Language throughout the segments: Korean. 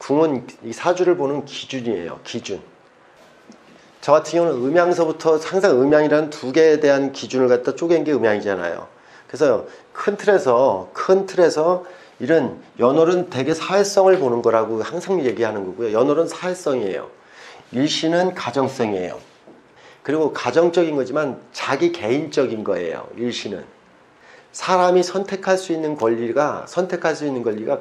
궁은 이 사주를 보는 기준이에요. 기준. 저 같은 경우는 음양서부터 항상 음양이라는 두 개에 대한 기준을 갖다 쪼갠 게 음양이잖아요. 그래서 큰 틀에서 이런 연월은 되게 사회성을 보는 거라고 항상 얘기하는 거고요. 연월은 사회성이에요. 일신은 가정성이에요. 그리고 가정적인 거지만 자기 개인적인 거예요. 일신은. 사람이 선택할 수 있는 권리가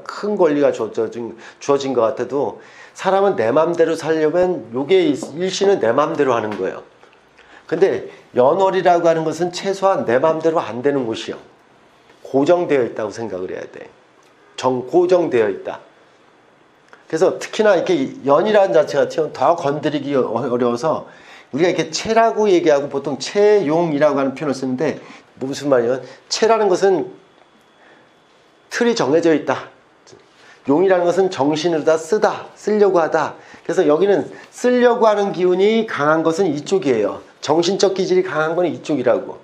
큰 권리가 주어진 것 같아도 사람은 내 맘대로 살려면 요게 일신은 내 맘대로 하는 거예요. 근데 연월이라고 하는 것은 최소한 내 맘대로 안 되는 곳이요. 고정되어 있다고 생각을 해야 돼. 고정되어 있다. 그래서 특히나 이렇게 연이라는 자체 같은 경우는 더 건드리기 어려워서 우리가 이렇게 체라고 얘기하고 보통 체용이라고 하는 표현을 쓰는데 무슨 말이냐면 체라는 것은 틀이 정해져 있다. 용이라는 것은 정신으로 다 쓰려고 하다. 그래서 여기는 쓰려고 하는 기운이 강한 것은 이쪽이에요. 정신적 기질이 강한 건 이쪽이라고.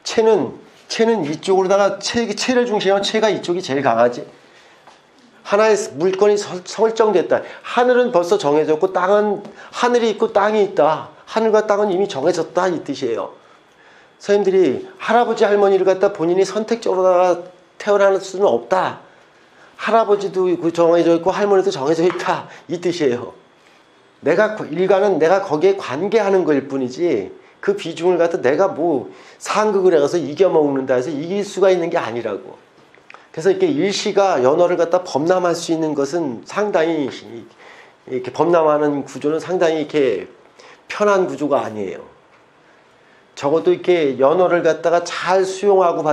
체는 이쪽으로다가 체를 중심으로 체가 이쪽이 제일 강하지. 하나의 물건이 설정됐다. 하늘은 벌써 정해졌고 하늘이 있고 땅이 있다. 하늘과 땅은 이미 정해졌다 이 뜻이에요. 선생님들이 할아버지 할머니를 갖다 본인이 선택적으로 태어날 수는 없다. 할아버지도 정해져 있고 할머니도 정해져 있다 이 뜻이에요. 일가는 내가 거기에 관계하는 거일 뿐이지 그 비중을 갖다 내가 뭐 상극을 해서 이겨먹는다 해서 이길 수가 있는 게 아니라고. 그래서 이렇게 일시가 연월을 갖다 범람할 수 있는 것은 상당히 이렇게 범람하는 구조는 상당히 이렇게 편한 구조가 아니에요. 적어도 이렇게 연월을 갖다가 잘 수용하고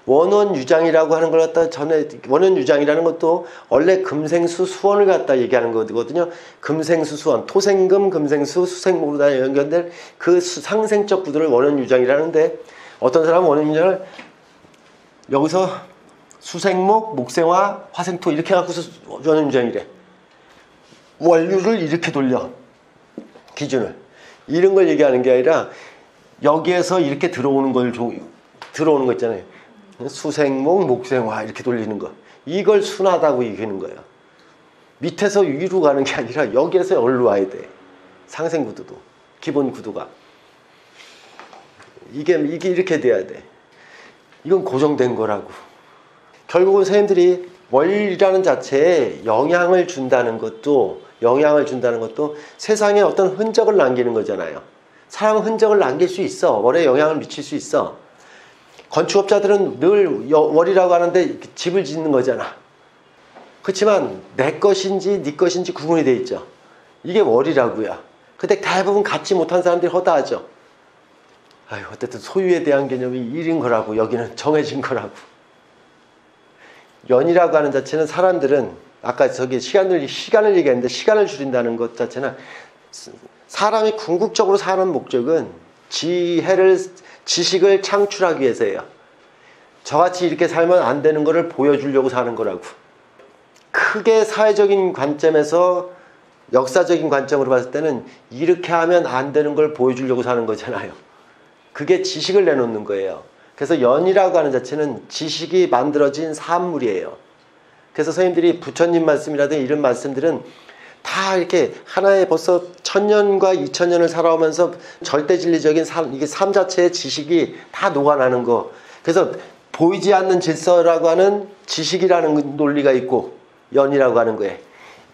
원원유장이라고 하는 걸 갖다가 원원유장이라는 것도 원래 금생수 수원을 갖다 얘기하는 거거든요. 금생수 수원, 토생금, 금생수, 수생목으로 다 연결된 그 상생적 구도를 원원유장이라는데 어떤 사람은 원원유장을 여기서 수생목, 목생화, 화생토 이렇게 해갖고서 원원유장이래. 원류를 이렇게 돌려. 기준을. 이런 걸 얘기하는 게 아니라 여기에서 이렇게 들어오는 거 있잖아요. 수생목, 목생화 이렇게 돌리는 거. 이걸 순하다고 얘기하는 거예요. 밑에서 위로 가는 게 아니라 여기에서 여기로 와야 돼. 상생구도도. 기본 구도가. 이게 이렇게 돼야 돼. 이건 고정된 거라고. 결국은 선생님들이 월이라는 자체에 영향을 준다는 것도 세상에 어떤 흔적을 남기는 거잖아요. 사람은 흔적을 남길 수 있어. 월에 영향을 미칠 수 있어. 건축업자들은 늘 월이라고 하는데 집을 짓는 거잖아. 그렇지만 내 것인지 네 것인지 구분이 돼 있죠. 이게 월이라고요. 근데 대부분 갖지 못한 사람들이 허다하죠. 아유, 어쨌든 소유에 대한 개념이 일인 거라고. 여기는 정해진 거라고. 연이라고 하는 자체는 사람들은 아까 저기 시간을 얘기했는데 시간을 줄인다는 것 자체는 사람이 궁극적으로 사는 목적은 지식을 창출하기 위해서예요. 저같이 이렇게 살면 안 되는 거를 보여주려고 사는 거라고. 크게 사회적인 관점에서 역사적인 관점으로 봤을 때는 이렇게 하면 안 되는 걸 보여주려고 사는 거잖아요. 그게 지식을 내놓는 거예요. 그래서 연이라고 하는 자체는 지식이 만들어진 산물이에요. 그래서 선생님들이 부처님 말씀이라든지 이런 말씀들은 다 이렇게 하나의 벌써 1000년과 2000년을 살아오면서 절대진리적인 이게 삶 자체의 지식이 다 녹아나는 거. 그래서 보이지 않는 질서라고 하는 지식이라는 논리가 있고 연이라고 하는 거에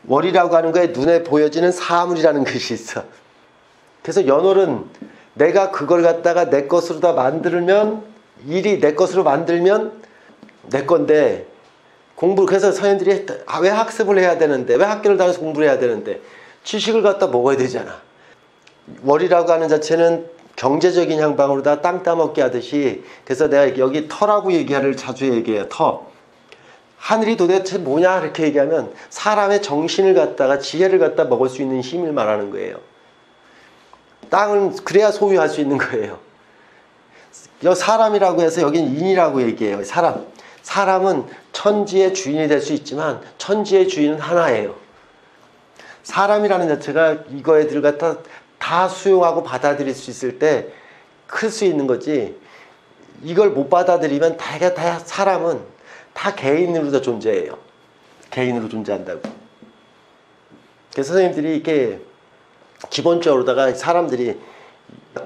월이라고 하는 거에 눈에 보여지는 사물이라는 것이 있어. 그래서 연월은 내가 그걸 갖다가 내 것으로 다 만들면 일이 내 것으로 만들면 내 건데 그래서 선생님들이 왜 학습을 해야 되는데 왜 학교를 다녀서 공부를 해야 되는데 지식을 갖다 먹어야 되잖아. 월이라고 하는 자체는 경제적인 향방으로 다 땅 따먹게 하듯이 그래서 내가 여기 터라고 자주 얘기해요. 터. 하늘이 도대체 뭐냐 이렇게 얘기하면 사람의 정신을 갖다가 지혜를 갖다 먹을 수 있는 힘을 말하는 거예요. 땅은 그래야 소유할 수 있는 거예요. 사람이라고 해서 여기는 인이라고 얘기해요. 사람은 천지의 주인이 될 수 있지만 천지의 주인은 하나예요. 사람이라는 자체가 이거애들 갖다 다 수용하고 받아들일 수 있을 때 클 수 있는 거지. 이걸 못 받아들이면 사람은 다 개인으로 존재해요. 개인으로 존재한다고. 그래서 선생님들이 이렇게 기본적으로다가 사람들이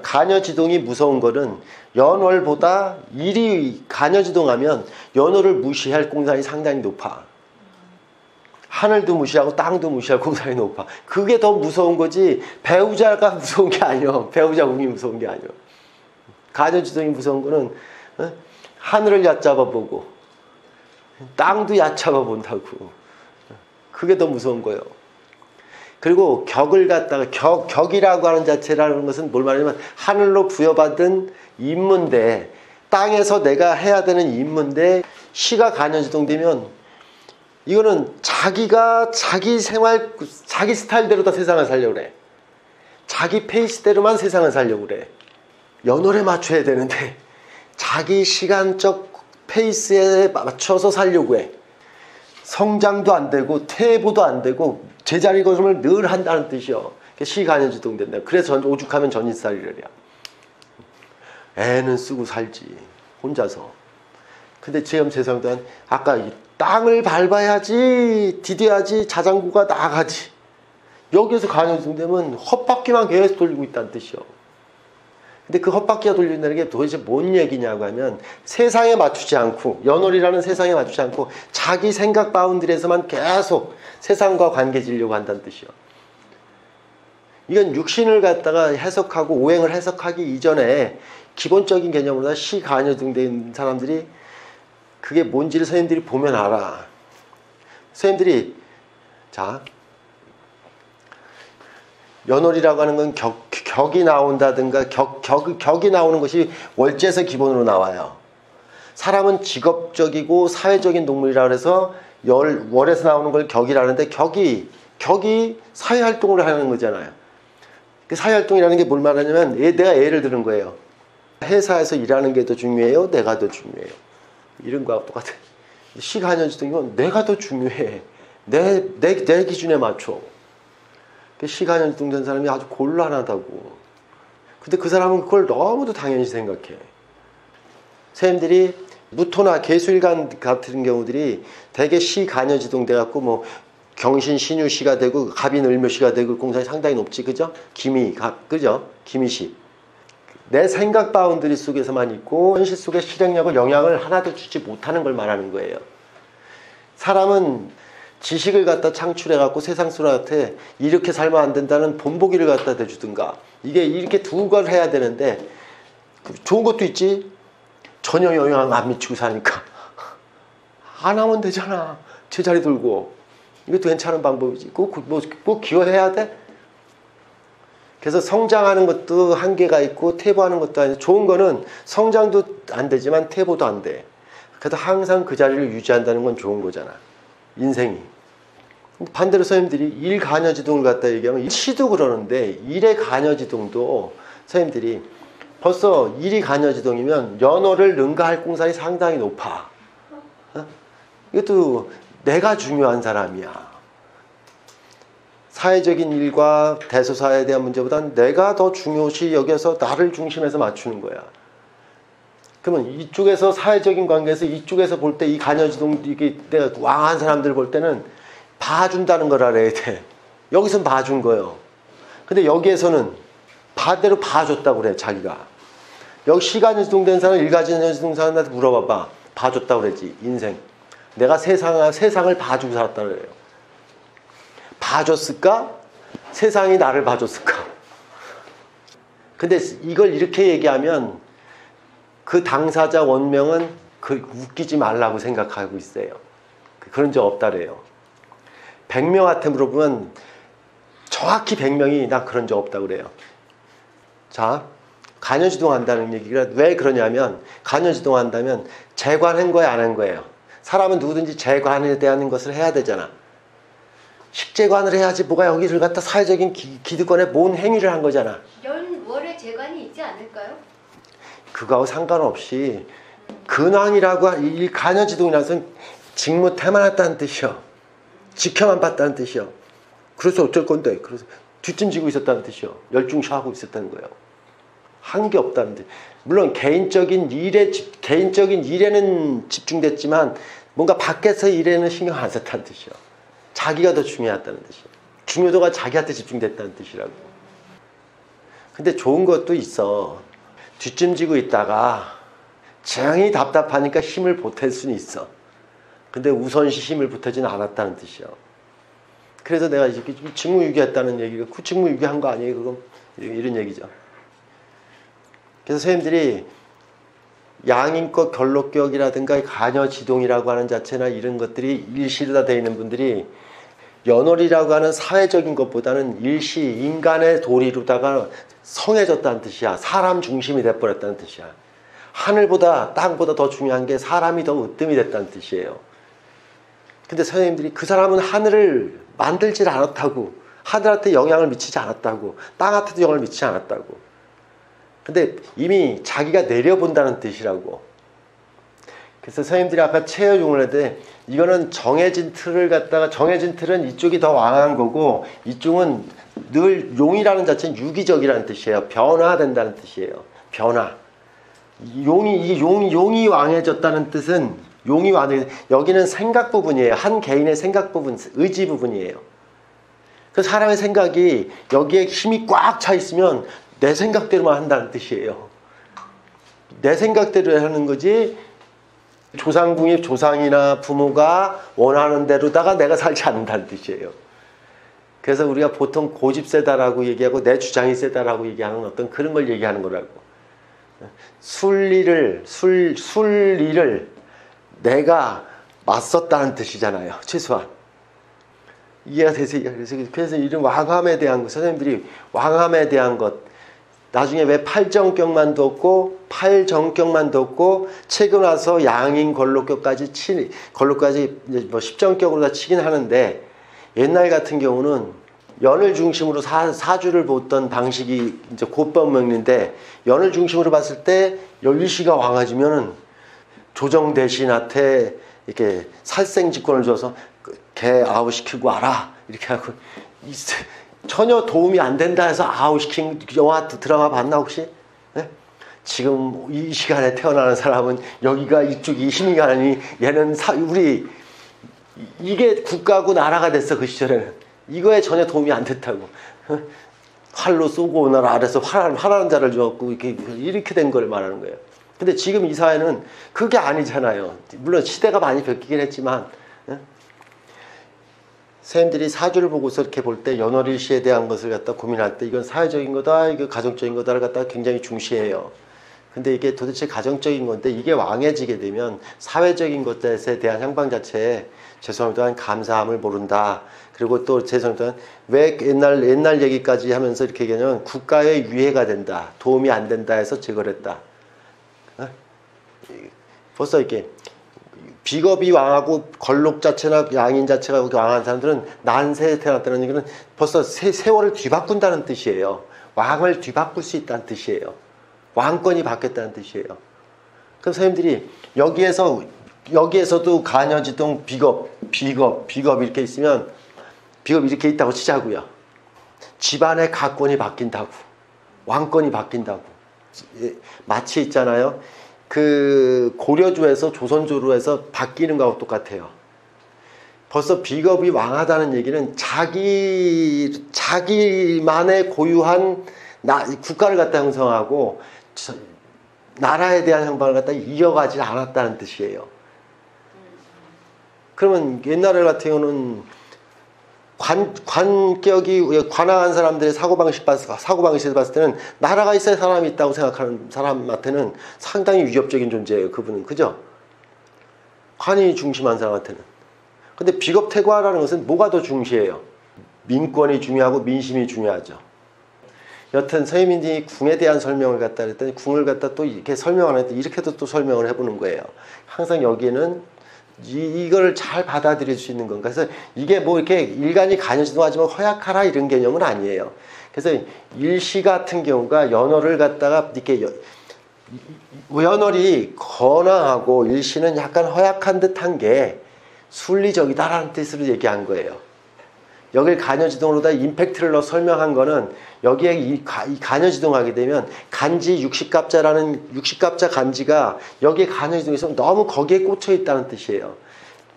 간여지동이 무서운 거는 연월보다 일이 간여지동하면 연월을 무시할 공산이 상당히 높아. 하늘도 무시하고 땅도 무시할 공산이 높아. 그게 더 무서운 거지 배우자가 무서운 게 아니야. 배우자 운이 무서운 게 아니야. 간여지동이 무서운 거는 하늘을 얕잡아 보고 땅도 얕잡아 본다고. 그게 더 무서운 거예요. 그리고 격을 갖다가 격이라고 하는 자체라는 것은 뭘 말하냐면 하늘로 부여받은 임무인데 땅에서 내가 해야 되는 임무인데 시가 간여지동되면 이거는 자기가 자기 생활 자기 스타일대로 다 세상을 살려고 그래. 자기 페이스대로만 세상을 살려고 그래. 연월에 맞춰야 되는데 자기 시간적 페이스에 맞춰서 살려고 해. 성장도 안 되고 퇴보도 안 되고 제자리 걸음을 늘 한다는 뜻이요. 시간여지동 된다. 그래서 오죽하면 전인살이래요. 애는 쓰고 살지 혼자서. 근데 지금 세상도 아까 이 땅을 밟아야지 디뎌야지 자장구가 나가지. 여기에서 간여지동 되면 헛바퀴만 계속 돌리고 있다는 뜻이요. 근데 그 헛바퀴가 돌린다는 게 도대체 뭔 얘기냐고 하면 세상에 맞추지 않고 연월이라는 세상에 맞추지 않고 자기 생각 바운드리에서만 계속 세상과 관계 지려고 한다는 뜻이요. 이건 육신을 갖다가 해석하고 오행을 해석하기 이전에 기본적인 개념으로 시간여지동된 사람들이 그게 뭔지를 선생님들이 보면 알아. 선생님들이 자 연월이라고 하는 건 격이 나온다든가 격이 나오는 것이 월지에서 기본으로 나와요. 사람은 직업적이고 사회적인 동물이라 그래서 월에서 나오는 걸 격이라는데 격이 사회활동을 하는 거잖아요. 그 사회활동이라는 게 뭘 말하냐면 내가 예를 드는 거예요. 회사에서 일하는 게 더 중요해요? 내가 더 중요해요? 이런 거하고 똑같아. 시간여지동이면 내가 더 중요해. 내 기준에 맞춰. 시간여지동된 사람이 아주 곤란하다고. 근데 그 사람은 그걸 너무도 당연시 생각해. 선생님들이 무토나 개수일간 같은 경우들이 대개 시간여지동 돼갖고 뭐 경신신유시가 되고 갑인을묘시가 되고 공산이 상당히 높지, 그죠? 그죠? 기미시. 내 생각 바운드리 속에서만 있고 현실 속의 실행력을 영향을 하나도 주지 못하는 걸 말하는 거예요. 사람은 지식을 갖다 창출해갖고 세상 사람한테 이렇게 살면 안 된다는 본보기를 갖다 대주든가 이게 이렇게 두 걸 해야 되는데 좋은 것도 있지 전혀 영향 안 미치고 사니까 안 하면 되잖아. 제자리 돌고 이것도 괜찮은 방법이지. 꼭 기여해야 돼? 그래서 성장하는 것도 한계가 있고 퇴보하는 것도 아니고 좋은 거는 성장도 안 되지만 퇴보도 안 돼. 그래도 항상 그 자리를 유지한다는 건 좋은 거잖아. 인생이. 반대로 선생님들이 일 간여지동을 갖다 얘기하면 시도 그러는데 일의 간여지동도 선생님들이 벌써 일이 간여지동이면 연월을 능가할 공산이 상당히 높아. 이것도 내가 중요한 사람이야. 사회적인 일과 대소사에 대한 문제보다는 내가 더 중요시 여겨서 나를 중심에서 맞추는 거야. 그러면 이쪽에서 사회적인 관계에서 이쪽에서 볼 때 이 간여지동 이게 내가 왕한 사람들 볼 때는 봐준다는 걸 알아야 돼. 여기서는 봐준 거예요. 근데 여기에서는 반대로 봐줬다고 그래 자기가. 여기 시간여지동된 사람 일간여지동 사람한테 물어봐봐. 봐줬다고 그랬지 인생. 내가 세상을 봐주고 살았다고 그래요. 봐줬을까? 세상이 나를 봐줬을까? 근데 이걸 이렇게 얘기하면 그 당사자 원명은 웃기지 말라고 생각하고 있어요. 그런 적 없다래요. 100명한테 물어보면 정확히 100명이 나 그런 적 없다고 그래요. 자, 간여지동 한다는 얘기가 왜 그러냐면 간여지동 한다면 재관한 거야 안 한 거예요. 사람은 누구든지 재관에 대한 것을 해야 되잖아. 식재관을 해야지 뭐가 여기를 갖다 사회적인 기득권에 뭔 행위를 한 거잖아. 연월에 재관이 있지 않을까요? 그거하고 상관없이 근황이라고 이 간여지동이라는 것은 직무 태만했다는 뜻이요. 지켜만 봤다는 뜻이요. 그래서 어쩔 건데 그래서 뒷짐지고 있었다는 뜻이요. 열중시하고 있었다는 거예요. 한 게 없다는 뜻. 물론 개인적인 일에는 집중됐지만 뭔가 밖에서 일에는 신경 안 썼다는 뜻이요. 자기가 더 중요했다는 뜻이에요. 중요도가 자기한테 집중됐다는 뜻이라고. 근데 좋은 것도 있어. 뒷짐지고 있다가 정이 답답하니까 힘을 보탤 수는 있어. 근데 우선시 힘을 보태지는 않았다는 뜻이야. 그래서 내가 이렇게 직무유기했다는 얘기가 그 직무유기한 거 아니에요? 그거 이런 얘기죠. 그래서 선생님들이 양인격, 결록격이라든가 가녀지동이라고 하는 자체나 이런 것들이 일시로 되어 있는 분들이 연월이라고 하는 사회적인 것보다는 일시 인간의 도리로다가 성해졌다는 뜻이야. 사람 중심이 돼버렸다는 뜻이야. 하늘보다 땅보다 더 중요한 게 사람이 더 으뜸이 됐다는 뜻이에요. 근데 선생님들이 그 사람은 하늘을 만들질 않았다고, 하늘한테 영향을 미치지 않았다고, 땅한테도 영향을 미치지 않았다고. 근데 이미 자기가 내려본다는 뜻이라고. 그래서 선생님들이 아까 체여용을 할 때 이거는 정해진 틀을 갖다가, 정해진 틀은 이쪽이 더 왕한 거고 이쪽은 늘 용이라는 자체는 유기적이라는 뜻이에요. 변화된다는 뜻이에요. 변화. 용이 왕해졌다는 뜻은, 용이 왕해, 여기는 생각 부분이에요. 한 개인의 생각 부분, 의지 부분이에요. 그 사람의 생각이 여기에 힘이 꽉 차 있으면 내 생각대로만 한다는 뜻이에요. 내 생각대로 하는 거지 조상궁이 조상이나 부모가 원하는 대로다가 내가 살지 않는다는 뜻이에요. 그래서 우리가 보통 고집 세다라고 얘기하고 내 주장이 세다라고 얘기하는 어떤 그런 걸 얘기하는 거라고. 순리를 내가 맞섰다는 뜻이잖아요. 최소한. 이해가 되세요? 그래서 이런 왕함에 대한 것, 선생님들이 왕함에 대한 것, 나중에 왜 팔정격만 뒀고 팔정격만 뒀고 최근 와서 양인 걸록격까지 뭐 십정격으로 다 치긴 하는데, 옛날 같은 경우는 연을 중심으로 사주를 보던 방식이 이제 곧법명인데, 연을 중심으로 봤을 때 일시가 왕해지면은 조정 대신한테 이렇게 살생직권을 줘서 개 아웃시키고 와라 이렇게 하고, 전혀 도움이 안 된다 해서 아웃시킨 영화 드라마 봤나 혹시? 네? 지금 이 시간에 태어나는 사람은 여기가 이쪽이 힘이 가니 얘는 우리 이게 국가고 나라가 됐어. 그 시절에는 이거에 전혀 도움이 안 됐다고. 활로 쏘고 오너라 아래서 화나는 자를 주었고 이렇게 된 걸 말하는 거예요. 근데 지금 이 사회는 그게 아니잖아요. 물론 시대가 많이 바뀌긴 했지만, 선생님들이 사주를 보고서 이렇게 볼 때 연월일시에 대한 것을 갖다 고민할 때 이건 사회적인 거다, 이거 가정적인 거다를 갖다가 굉장히 중시해요. 근데 이게 도대체 가정적인 건데 이게 왕해지게 되면 사회적인 것에 대한 향방 자체에 죄송합니다만 감사함을 모른다. 그리고 또 죄송합니다만 왜 옛날 얘기까지 하면서 이렇게 얘기하면 국가에 유해가 된다, 도움이 안 된다 해서 제거를 했다. 벌써 이렇게 비겁이 왕하고 걸록 자체나 양인 자체가 왕한 사람들은 난세에 태어났다는 얘기는 벌써 세월을 뒤바꾼다는 뜻이에요. 왕을 뒤바꿀 수 있다는 뜻이에요. 왕권이 바뀌었다는 뜻이에요. 그럼 선생님들이 여기에서도 가녀지동 비겁 이렇게 있으면, 비겁 이렇게 있다고 치자고요. 집안의 가권이 바뀐다고, 왕권이 바뀐다고. 마치 있잖아요. 그 고려주에서 조선조로 해서 바뀌는 거하고 똑같아요. 벌써 비겁이 왕하다는 얘기는 자기만의 고유한 국가를 갖다 형성하고 나라에 대한 형방을 갖다 이어가지 않았다는 뜻이에요. 그러면 옛날 같은 경우는 관격이 관왕한 사람들의 사고방식에서 봤을 때는 나라가 있어야 사람이 있다고 생각하는 사람한테는 상당히 위협적인 존재예요. 그분은. 그죠? 관이 중심한 사람한테는. 근데 비겁태과라는 것은 뭐가 더 중시해요? 민권이 중요하고 민심이 중요하죠. 여튼 서희민이 궁에 대한 설명을 갖다 했더니 궁을 갖다 또 이렇게 설명을 했더니 이렇게도 또 설명을 해보는 거예요. 항상 여기에는 이걸 잘 받아들일 수 있는 건가. 그래서 이게 뭐 이렇게 일간이 가녀지동하지만 허약하라 이런 개념은 아니에요. 그래서 일시 같은 경우가 연월을 갖다가 이렇게 연월이 건강하고 일시는 약간 허약한 듯한 게 순리적이다라는 뜻으로 얘기한 거예요. 여길 가녀지동으로다 임팩트를 넣어 설명한 거는 여기에 이 가녀지동하게 되면 간지 60갑자라는 60갑자 간지가 여기에 가녀지동이 있으면 너무 거기에 꽂혀 있다는 뜻이에요.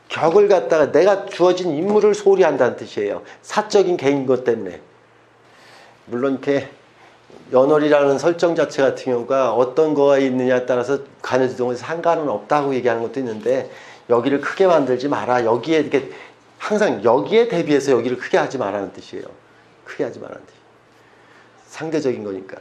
격을 갖다가 내가 주어진 임무를 소홀히 한다는 뜻이에요. 사적인 개인 것 때문에. 물론 이렇게 연월이라는 설정 자체 같은 경우가 어떤 거가 있느냐에 따라서 간여지동에서 상관은 없다고 얘기하는 것도 있는데, 여기를 크게 만들지 마라. 여기에 이렇게 항상 여기에 대비해서 여기를 크게 하지 말라는 뜻이에요. 크게 하지 말라는 뜻. 상대적인 거니까.